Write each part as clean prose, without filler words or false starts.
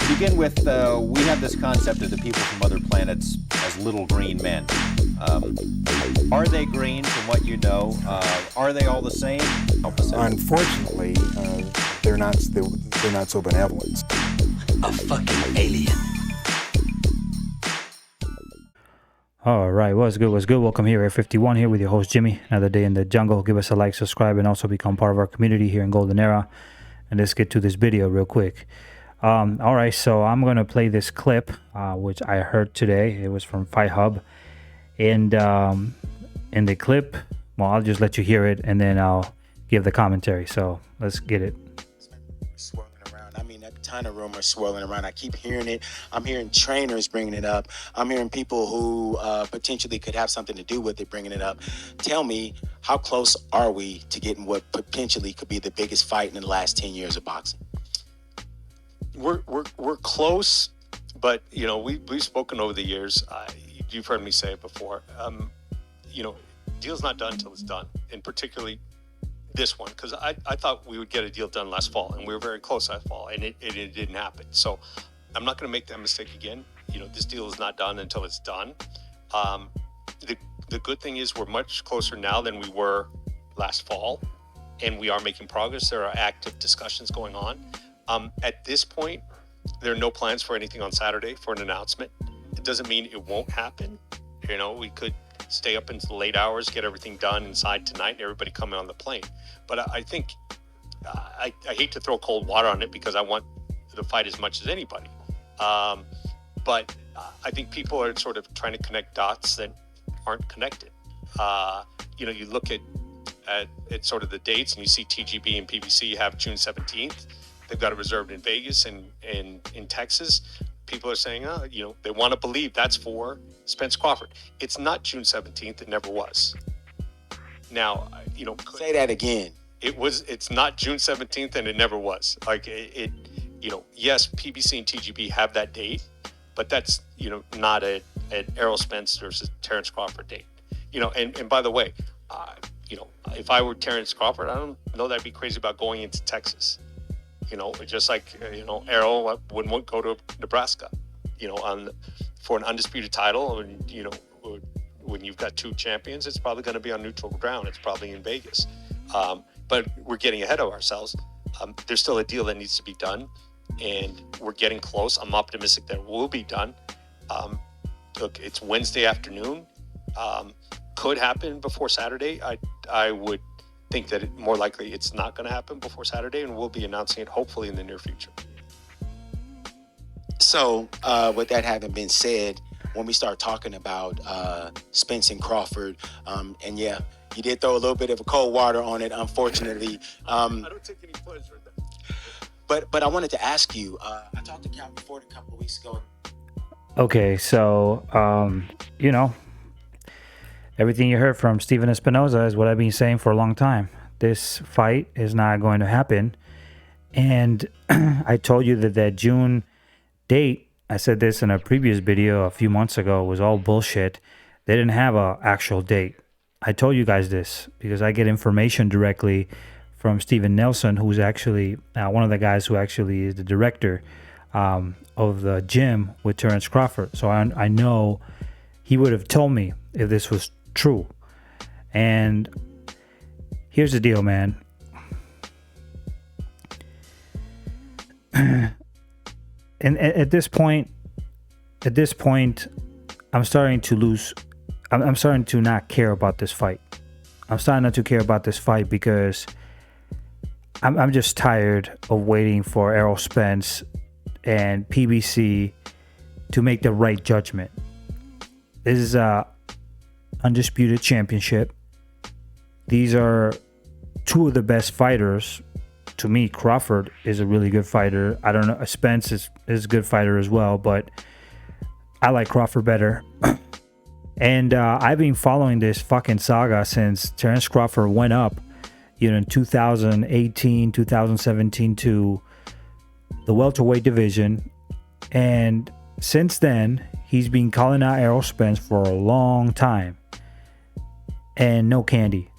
Begin with, we have this concept of the people from other planets as little green men. Are they green from what you know? Are they all the same? Unfortunately, they're not so benevolent. A fucking alien. All right, what's good? Welcome here, Air 51 here with your host Jimmy. Another day in the jungle. Give us a like, subscribe, and also become part of our community here in Golden Era. And let's get to this video real quick. All right, so I'm gonna play this clip, which I heard today. It was from Fight Hub, and in the clip, well, I'll just let you hear it, and then I'll give the commentary. So let's get it. Swirling around. I mean, a ton of rumors swirling around. I keep hearing it. I'm hearing trainers bringing it up. I'm hearing people who potentially could have something to do with it bringing it up. Tell me, how close are we to getting what potentially could be the biggest fight in the last 10 years of boxing? We're close, but you know we've spoken over the years. You've heard me say it before. Deal's not done until it's done, and particularly this one, because I thought we would get a deal done last fall, and we were very close last fall, and it didn't happen. So I'm not going to make that mistake again. This deal is not done until it's done. The good thing is we're much closer now than we were last fall, and we are making progress. There are active discussions going on. At this point, there are no plans for anything on Saturday for an announcement. It doesn't mean it won't happen. We could stay up into the late hours, get everything done inside tonight, and everybody come on the plane. But I think I hate to throw cold water on it because I want the fight as much as anybody. But I think people are sort of trying to connect dots that aren't connected. You look at sort of the dates, and you see TGB and PBC have June 17th. They've got it reserved in Vegas and in Texas. People are saying, they want to believe that's for Spence Crawford. It's not June 17th. It never was. Now, Say that again. It's not June 17th, and it never was. Yes, PBC and TGB have that date, but that's, not an Errol Spence versus Terence Crawford date. And by the way, if I were Terence Crawford, I don't know that I'd be crazy about going into Texas. Just like, Errol wouldn't go to Nebraska, for an undisputed title. And, when you've got two champions, it's probably going to be on neutral ground. It's probably in Vegas. But we're getting ahead of ourselves. There's still a deal that needs to be done, and we're getting close. I'm optimistic that it will be done. Look, it's Wednesday afternoon. Could happen before Saturday. I would think that more likely it's not going to happen before Saturday, and we'll be announcing it hopefully in the near future. So, with that having been said, when we start talking about Spence and Crawford, and yeah, you did throw a little bit of a cold water on it, unfortunately. I don't take any pleasure in that. But I wanted to ask you, I talked to Count Ford a couple of weeks ago. Okay, so, everything you heard from Steven Spinoza is what I've been saying for a long time. This fight is not going to happen. And I told you that June date, I said this in a previous video a few months ago, was all bullshit. They didn't have an actual date. I told you guys this because I get information directly from Steven Nelson, who's actually one of the guys who actually is the director of the gym with Terence Crawford. So I know he would have told me if this was true. And here's the deal, man. And at this point, I'm starting to lose. I'm starting to not care about this fight. I'm starting not to care about this fight because I'm just tired of waiting for Errol Spence and PBC to make the right judgment. This is a undisputed championship. These are two of the best fighters. To me, Crawford is a really good fighter. I don't know, Spence is a good fighter as well, but I like Crawford better. And I've been following this fucking saga since Terence Crawford went up, in 2018, 2017 to the welterweight division. And since then, he's been calling out Errol Spence for a long time. And no candy.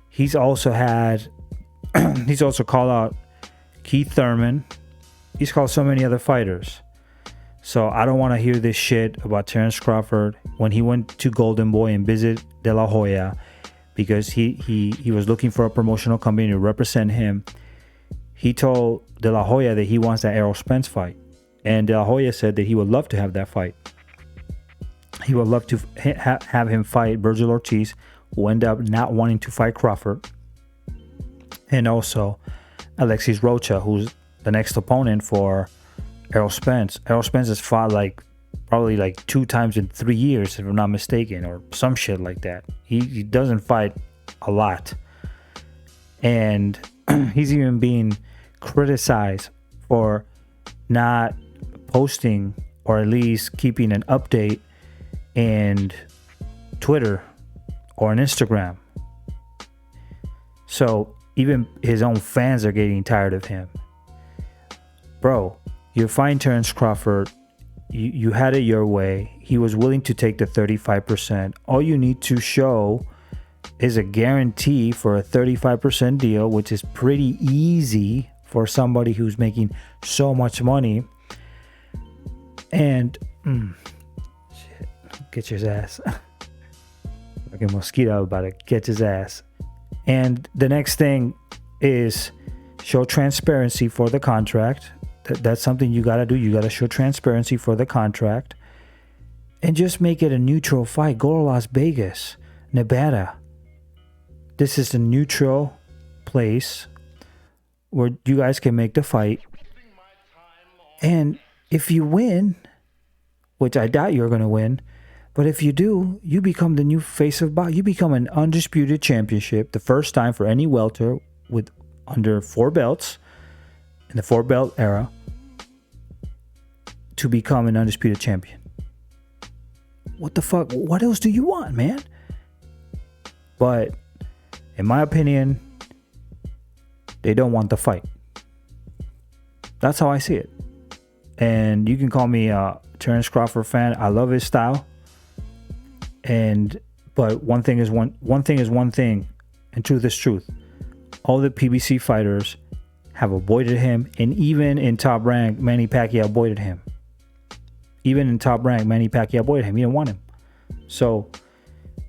He's also had He's also called out Keith Thurman. He's called so many other fighters. So I don't want to hear this shit about Terrence Crawford when he went to Golden Boy and visited De La Hoya because he was looking for a promotional company to represent him. He told De La Hoya that he wants that Errol Spence fight. And De La Hoya said that he would love to have that fight. He would love to have him fight Virgil Ortiz, who ended up not wanting to fight Crawford. And also Alexis Rocha, who's the next opponent for Errol Spence. Errol Spence has fought probably 2 times in 3 years, if I'm not mistaken, or some shit like that. He doesn't fight a lot. And he's even being criticized for not posting or at least keeping an update in Twitter or on Instagram. So even his own fans are getting tired of him. Bro, you're fighting Terrence Crawford. You had it your way. He was willing to take the 35%. All you need to show is a guarantee for a 35% deal, which is pretty easy for somebody who's making so much money. And shit, get his ass. Like a mosquito about to get his ass. And the next thing is show transparency for the contract. That's something you got to do. You got to show transparency for the contract. And just make it a neutral fight. Go to Las Vegas, Nevada. This is a neutral place where you guys can make the fight. And if you win, which I doubt you're going to win, but if you do, you become the new face of boxing. You become an undisputed championship, the first time for any welter with under 4 belts in the 4-belt era to become an undisputed champion. What the fuck? What else do you want, man? But in my opinion, they don't want the fight. That's how I see it. And you can call me a Terrence Crawford fan. I love his style. But one thing is one thing, and truth is truth. All the PBC fighters have avoided him, and even in Top Rank, Manny Pacquiao avoided him. He didn't want him. So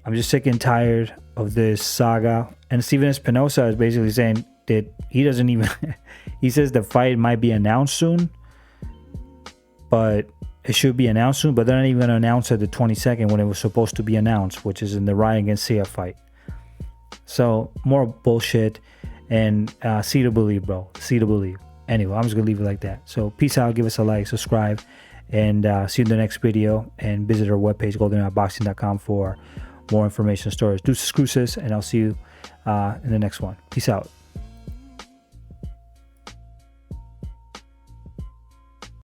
I'm just sick and tired of this saga. And Steven Spinoza is basically saying that he doesn't even he says the fight might be announced soon, but it should be announced soon, but they're not even going to announce it the 22nd when it was supposed to be announced, which is in the Ryan against Sia fight. So more bullshit, and see to believe, bro. See to believe. Anyway, I'm just going to leave it like that. So peace out. Give us a like, subscribe, and see you in the next video. And visit our webpage, goldenboxing.com, for more information, stories, deuces, cruces, and I'll see you in the next one. Peace out.